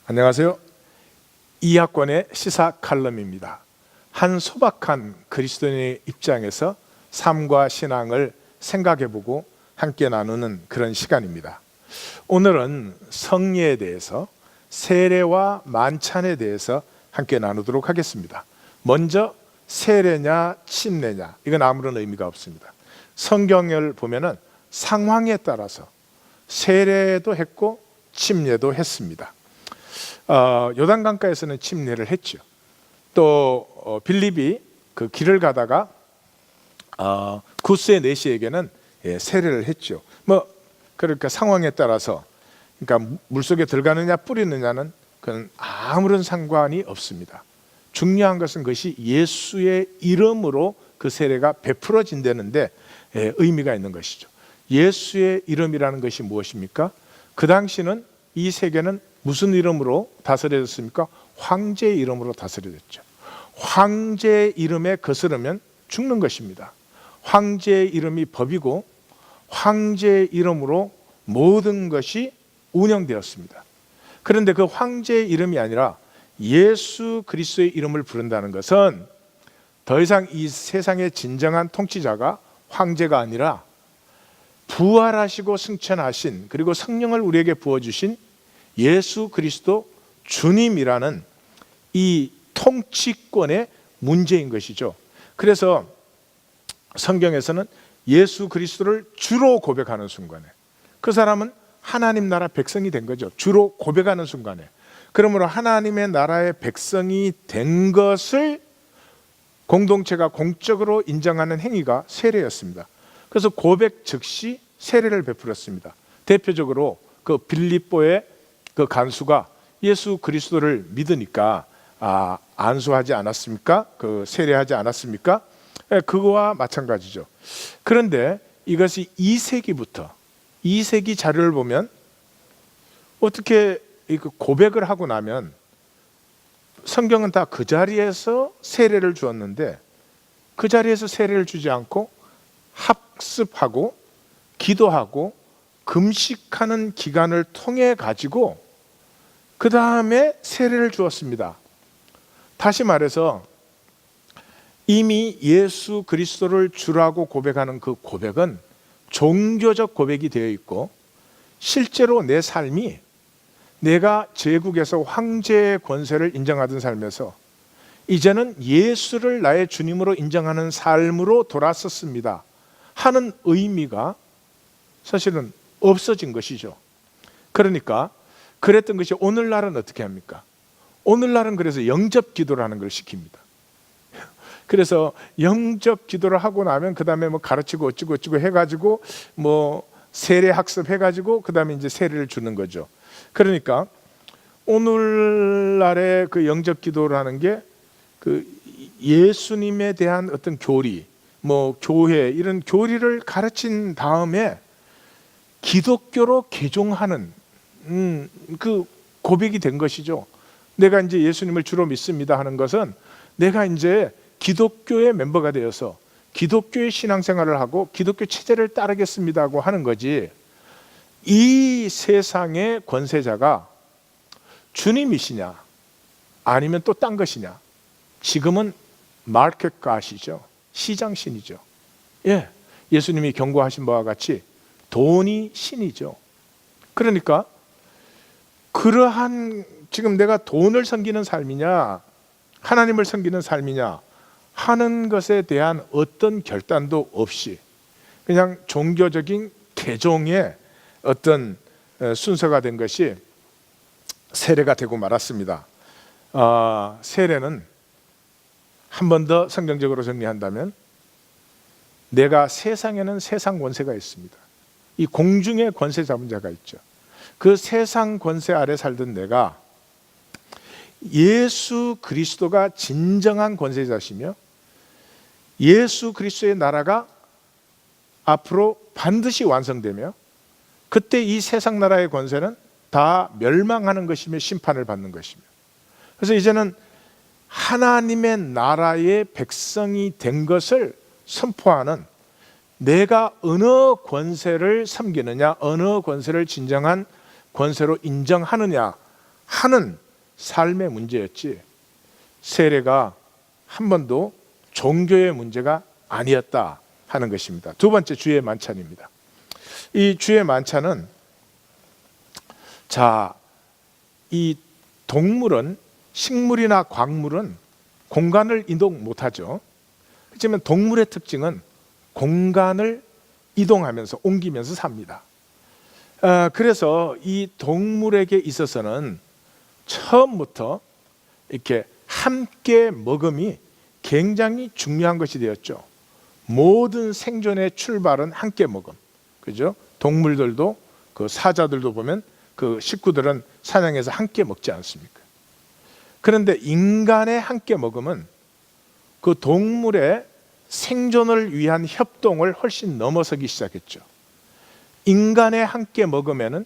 안녕하세요. 이학권의 시사 칼럼입니다. 한 소박한 그리스도인의 입장에서 삶과 신앙을 생각해보고 함께 나누는 그런 시간입니다. 오늘은 성례에 대해서, 세례와 만찬에 대해서 함께 나누도록 하겠습니다. 먼저 세례냐 침례냐, 이건 아무런 의미가 없습니다. 성경을 보면은 상황에 따라서 세례도 했고 침례도 했습니다. 요단강가에서는 침례를 했죠. 또 빌립이 그 길을 가다가 구스의 내시에게는 세례를 했죠. 그러니까 상황에 따라서, 그러니까 물속에 들어가느냐 뿌리느냐는 그건 아무런 상관이 없습니다. 중요한 것은 그것이 예수의 이름으로 그 세례가 베풀어진다는데 의미가 있는 것이죠. 예수의 이름이라는 것이 무엇입니까? 그 당시는 이 세계는 무슨 이름으로 다스려졌습니까? 황제의 이름으로 다스려졌죠. 황제의 이름에 거스르면 죽는 것입니다. 황제의 이름이 법이고 황제의 이름으로 모든 것이 운영되었습니다. 그런데 그 황제의 이름이 아니라 예수 그리스도의 이름을 부른다는 것은 더 이상 이 세상의 진정한 통치자가 황제가 아니라 부활하시고 승천하신, 그리고 성령을 우리에게 부어주신 예수 그리스도 주님이라는 이 통치권의 문제인 것이죠. 그래서 성경에서는 예수 그리스도를 주로 고백하는 순간에 그 사람은 하나님 나라 백성이 된 거죠. 주로 고백하는 순간에. 그러므로 하나님의 나라의 백성이 된 것을 공동체가 공적으로 인정하는 행위가 세례였습니다. 그래서 고백 즉시 세례를 베풀었습니다. 대표적으로 그 빌립보의 그 간수가 예수 그리스도를 믿으니까 안수하지 않았습니까? 그 세례하지 않았습니까? 그거와 마찬가지죠. 그런데 이것이 2세기 자료를 보면 어떻게 고백을 하고 나면 성경은 다 그 자리에서 세례를 주었는데 그 자리에서 세례를 주지 않고 학습하고 기도하고 금식하는 기간을 통해 가지고 그 다음에 세례를 주었습니다. 다시 말해서 이미 예수 그리스도를 주라고 고백하는 그 고백은 종교적 고백이 되어 있고, 실제로 내 삶이 내가 제국에서 황제의 권세를 인정하던 삶에서 이제는 예수를 나의 주님으로 인정하는 삶으로 돌아섰습니다 하는 의미가 사실은 없어진 것이죠. 그러니까 그랬던 것이 오늘날은 어떻게 합니까? 오늘날은 그래서 영접 기도라는 걸 시킵니다. 그래서 영접 기도를 하고 나면 그 다음에 가르치고 어찌고 해가지고 세례 학습 해가지고 그 다음에 이제 세례를 주는 거죠. 그러니까 오늘날의 그 영접 기도라는 게 그 예수님에 대한 어떤 교리, 교회 이런 교리를 가르친 다음에 기독교로 개종하는 그 고백이 된 것이죠. 내가 이제 예수님을 주로 믿습니다 하는 것은 내가 이제 기독교의 멤버가 되어서 기독교의 신앙생활을 하고 기독교 체제를 따르겠습니다 하고 하는 거지, 이 세상의 권세자가 주님이시냐 아니면 또 딴 것이냐. 지금은 마켓 갓이죠. 시장신이죠. 예수님이 경고하신 바와 같이 돈이 신이죠. 그러니까 그러한, 지금 내가 돈을 섬기는 삶이냐 하나님을 섬기는 삶이냐 하는 것에 대한 어떤 결단도 없이 그냥 종교적인 개종의 어떤 순서가 된 것이 세례가 되고 말았습니다. 세례는 한 번 더 성경적으로 정리한다면, 내가 세상에는 세상 권세가 있습니다. 이 공중에 권세 잡은 자가 있죠. 그 세상 권세 아래 살던 내가 예수 그리스도가 진정한 권세자시며 예수 그리스도의 나라가 앞으로 반드시 완성되며 그때 이 세상 나라의 권세는 다 멸망하는 것이며 심판을 받는 것이며, 그래서 이제는 하나님의 나라의 백성이 된 것을 선포하는, 내가 어느 권세를 섬기느냐, 어느 권세를 진정한 권세로 인정하느냐 하는 삶의 문제였지 세례가 한 번도 종교의 문제가 아니었다 하는 것입니다. 두 번째, 주의 만찬입니다. 이 주의 만찬은, 자, 이 동물은, 식물이나 광물은 공간을 이동 못하죠. 그렇지만 동물의 특징은 공간을 이동하면서, 옮기면서 삽니다. 그래서 이 동물에게 있어서는 처음부터 이렇게 함께 먹음이 굉장히 중요한 것이 되었죠. 모든 생존의 출발은 함께 먹음. 그죠? 동물들도, 그 사자들도 보면 그 식구들은 사냥해서 함께 먹지 않습니까? 그런데 인간의 함께 먹음은 그 동물의 생존을 위한 협동을 훨씬 넘어서기 시작했죠. 인간의 함께 먹음에는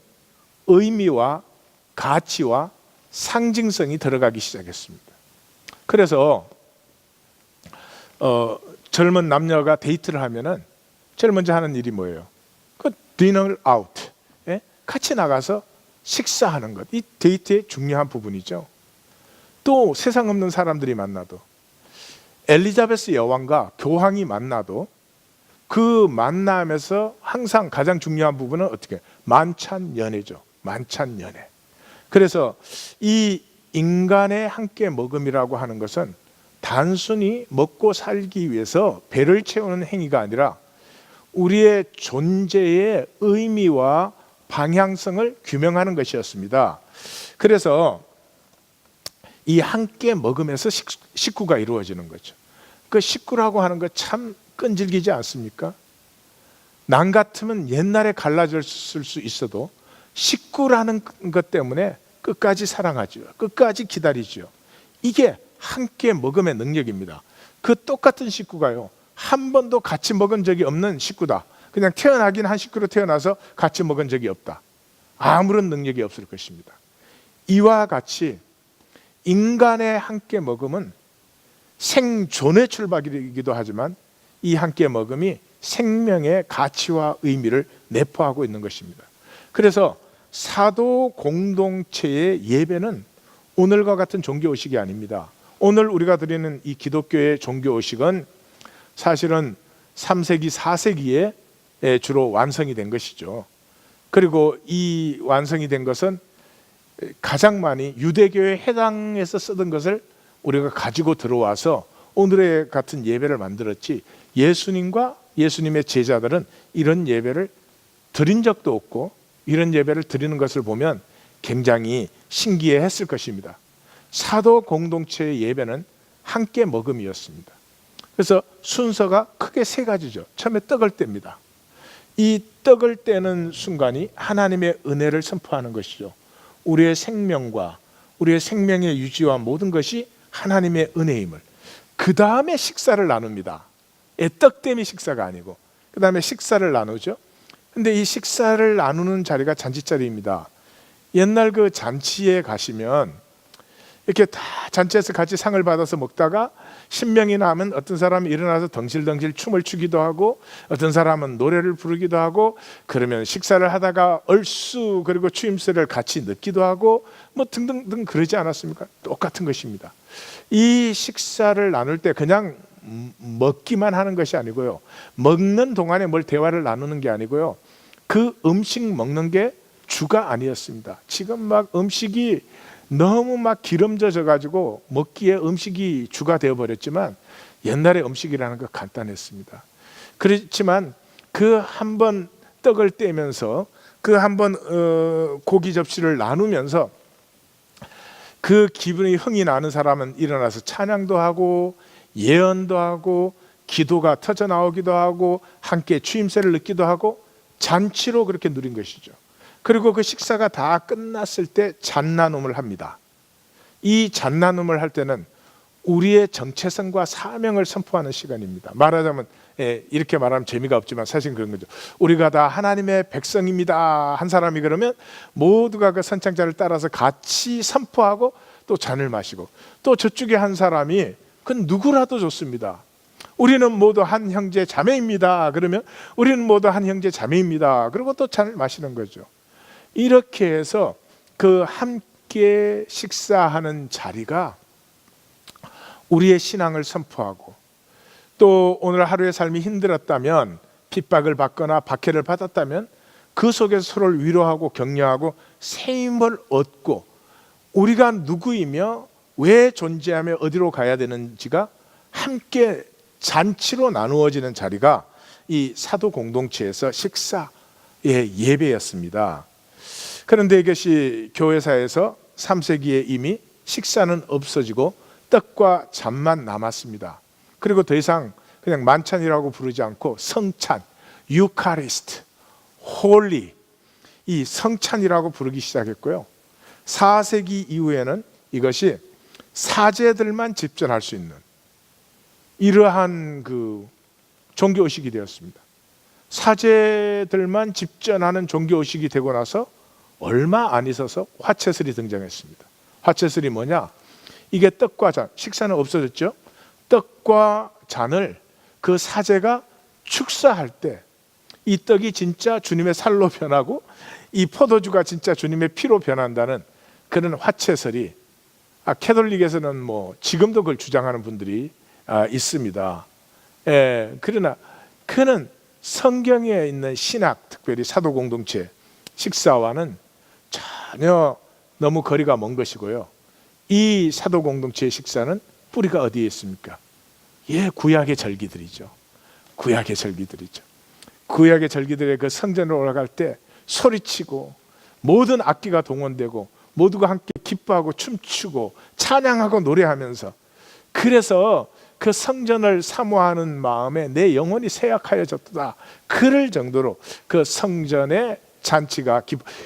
의미와 가치와 상징성이 들어가기 시작했습니다. 그래서 젊은 남녀가 데이트를 하면은 제일 먼저 하는 일이 뭐예요? 그 디너 아웃, 같이 나가서 식사하는 것, 이 데이트의 중요한 부분이죠. 또 세상 없는 사람들이 만나도, 엘리자베스 여왕과 교황이 만나도 그 만남에서 항상 가장 중요한 부분은 어떻게? 만찬연회죠. 만찬연회. 그래서 이 인간의 함께 먹음이라고 하는 것은 단순히 먹고 살기 위해서 배를 채우는 행위가 아니라 우리의 존재의 의미와 방향성을 규명하는 것이었습니다. 그래서 이 함께 먹으면서 식구가 이루어지는 거죠. 그 식구라고 하는 거 참 끈질기지 않습니까? 남 같으면 옛날에 갈라졌을 수 있어도 식구라는 것 때문에 끝까지 사랑하죠. 끝까지 기다리죠. 이게 함께 먹음의 능력입니다. 그 똑같은 식구가요, 한 번도 같이 먹은 적이 없는 식구다. 그냥 태어나긴 한 식구로 태어나서 같이 먹은 적이 없다. 아무런 능력이 없을 것입니다. 이와 같이 인간의 함께 먹음은 생존의 출발이기도 하지만 이 함께 먹음이 생명의 가치와 의미를 내포하고 있는 것입니다. 그래서 사도 공동체의 예배는 오늘과 같은 종교의식이 아닙니다. 오늘 우리가 드리는 이 기독교의 종교의식은 사실은 3세기, 4세기에 주로 완성이 된 것이죠. 그리고 이 완성이 된 것은 가장 많이 유대교의 해당에서 쓰던 것을 우리가 가지고 들어와서 오늘의 같은 예배를 만들었지, 예수님과 예수님의 제자들은 이런 예배를 드린 적도 없고 이런 예배를 드리는 것을 보면 굉장히 신기해했을 것입니다. 사도 공동체의 예배는 함께 먹음이었습니다. 그래서 순서가 크게 세 가지죠. 처음에 떡을 뗍니다. 이 떡을 떼는 순간이 하나님의 은혜를 선포하는 것이죠. 우리의 생명과 우리의 생명의 유지와 모든 것이 하나님의 은혜임을. 그 다음에 식사를 나눕니다. 떡댐이 식사가 아니고 그 다음에 식사를 나누죠. 근데 이 식사를 나누는 자리가 잔치자리입니다. 옛날 그 잔치에 가시면 이렇게 다 잔치에서 같이 상을 받아서 먹다가 신명이나 하면 어떤 사람은 일어나서 덩실덩실 춤을 추기도 하고 어떤 사람은 노래를 부르기도 하고, 그러면 식사를 하다가 얼쑤 그리고 추임새를 같이 넣기도 하고 뭐 등등등 그러지 않았습니까? 똑같은 것입니다. 이 식사를 나눌 때 그냥 먹기만 하는 것이 아니고요, 먹는 동안에 뭘 대화를 나누는 게 아니고요, 그 음식 먹는 게 주가 아니었습니다. 지금 막 음식이 너무 막 기름져져 가지고 먹기에 음식이 주가 되어버렸지만 옛날에 음식이라는 거 간단했습니다. 그렇지만 그 한 번 떡을 떼면서 그 한 번 고기 접시를 나누면서 그 기분이 흥이 나는 사람은 일어나서 찬양도 하고 예언도 하고 기도가 터져 나오기도 하고 함께 추임새를 넣기도 하고 잔치로 그렇게 누린 것이죠. 그리고 그 식사가 다 끝났을 때 잔나눔을 합니다. 이 잔나눔을 할 때는 우리의 정체성과 사명을 선포하는 시간입니다. 말하자면 이렇게 말하면 재미가 없지만 사실 그런 거죠. 우리가 다 하나님의 백성입니다 한 사람이 그러면 모두가 그 선창자를 따라서 같이 선포하고 또 잔을 마시고, 또 저쪽에 한 사람이 그 누구라도 좋습니다. 우리는 모두 한 형제 자매입니다 그러면 우리는 모두 한 형제 자매입니다 그리고 또 잔을 마시는 거죠. 이렇게 해서 그 함께 함께 식사하는 자리가 우리의 신앙을 선포하고, 또 오늘 하루의 삶이 힘들었다면, 핍박을 받거나 박해를 받았다면 그 속에서 서로를 위로하고 격려하고 새 힘을 얻고, 우리가 누구이며 왜 존재하며 어디로 가야 되는지가 함께 잔치로 나누어지는 자리가 이 사도 공동체에서 식사의 예배였습니다. 그런데 이것이 교회사에서 3세기에 이미 식사는 없어지고 떡과 잔만 남았습니다. 그리고 더 이상 그냥 만찬이라고 부르지 않고 성찬, 유카리스트, 홀리, 이 성찬이라고 부르기 시작했고요. 4세기 이후에는 이것이 사제들만 집전할 수 있는 이러한 그 종교의식이 되었습니다. 사제들만 집전하는 종교의식이 되고 나서 얼마 안 있어서 화채술이 등장했습니다. 화채술이 뭐냐? 이게 떡과 잔, 식사는 없어졌죠. 떡과 잔을 그 사제가 축사할 때 이 떡이 진짜 주님의 살로 변하고 이 포도주가 진짜 주님의 피로 변한다는 그런 화채설이, 캐톨릭에서는 뭐 지금도 그걸 주장하는 분들이 있습니다. 그러나 그는 성경에 있는 신학, 특별히 사도 공동체 식사와는 전혀 너무 거리가 먼 것이고요. 이 사도 공동체의 식사는 뿌리가 어디에 있습니까? 구약의 절기들이죠. 구약의 절기들이죠. 구약의 절기들의 그 성전으로 올라갈 때 소리치고 모든 악기가 동원되고 모두가 함께 기뻐하고 춤추고 찬양하고 노래하면서, 그래서 그 성전을 사모하는 마음에 내 영혼이 쇠약하여졌다, 그럴 정도로 그 성전의 잔치가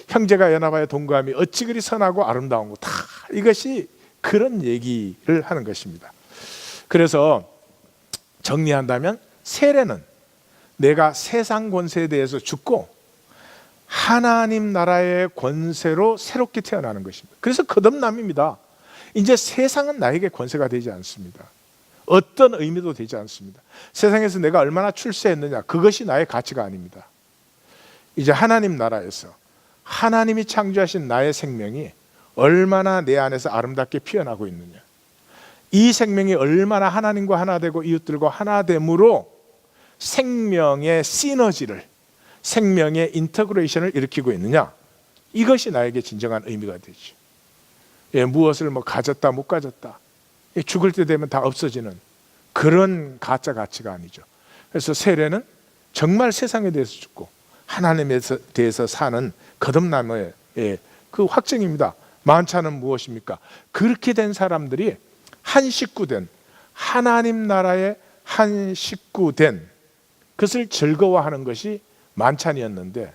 형제가 연합하여 동거함이 어찌 그리 선하고 아름다운 거, 다 이것이 그런 얘기를 하는 것입니다. 그래서 정리한다면 세례는 내가 세상 권세에 대해서 죽고 하나님 나라의 권세로 새롭게 태어나는 것입니다. 그래서 거듭남입니다. 이제 세상은 나에게 권세가 되지 않습니다. 어떤 의미도 되지 않습니다. 세상에서 내가 얼마나 출세했느냐, 그것이 나의 가치가 아닙니다. 이제 하나님 나라에서 하나님이 창조하신 나의 생명이 얼마나 내 안에서 아름답게 피어나고 있느냐, 이 생명이 얼마나 하나님과 하나 되고 이웃들과 하나 됨으로 생명의 시너지를, 생명의 인터그레이션을 일으키고 있느냐, 이것이 나에게 진정한 의미가 되죠. 무엇을 뭐 가졌다 못 가졌다, 죽을 때 되면 다 없어지는 그런 가짜 가치가 아니죠. 그래서 세례는 정말 세상에 대해서 죽고 하나님에 대해서 사는 거듭남의 그 확증입니다. 만찬은 무엇입니까? 그렇게 된 사람들이 한 식구된, 하나님 나라의 한 식구된 그것을 즐거워하는 것이 만찬이었는데,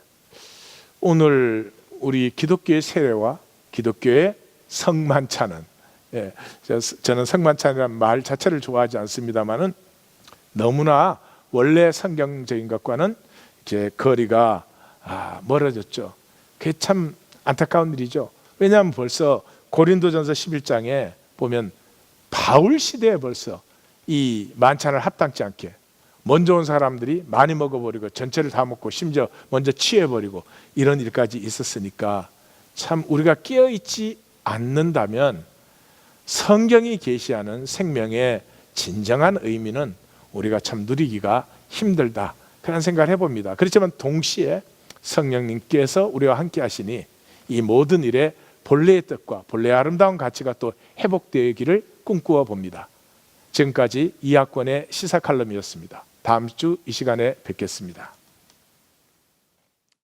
오늘 우리 기독교의 세례와 기독교의 성만찬은, 저는 성만찬이라는 말 자체를 좋아하지 않습니다만은 너무나 원래 성경적인 것과는 이제 거리가 멀어졌죠. 그게 참 안타까운 일이죠. 왜냐하면 벌써 고린도전서 11장에 보면 바울 시대에 벌써 이 만찬을 합당치 않게 먼저 온 사람들이 많이 먹어버리고 전체를 다 먹고 심지어 먼저 취해버리고 이런 일까지 있었으니까, 참 우리가 깨어있지 않는다면 성경이 계시하는 생명의 진정한 의미는 우리가 참 누리기가 힘들다, 그런 생각을 해봅니다. 그렇지만 동시에 성령님께서 우리와 함께 하시니 이 모든 일에 본래의 뜻과 본래의 아름다운 가치가 또 회복되기를 꿈꾸어 봅니다. 지금까지 이학권의 시사칼럼이었습니다. 다음 주 이 시간에 뵙겠습니다.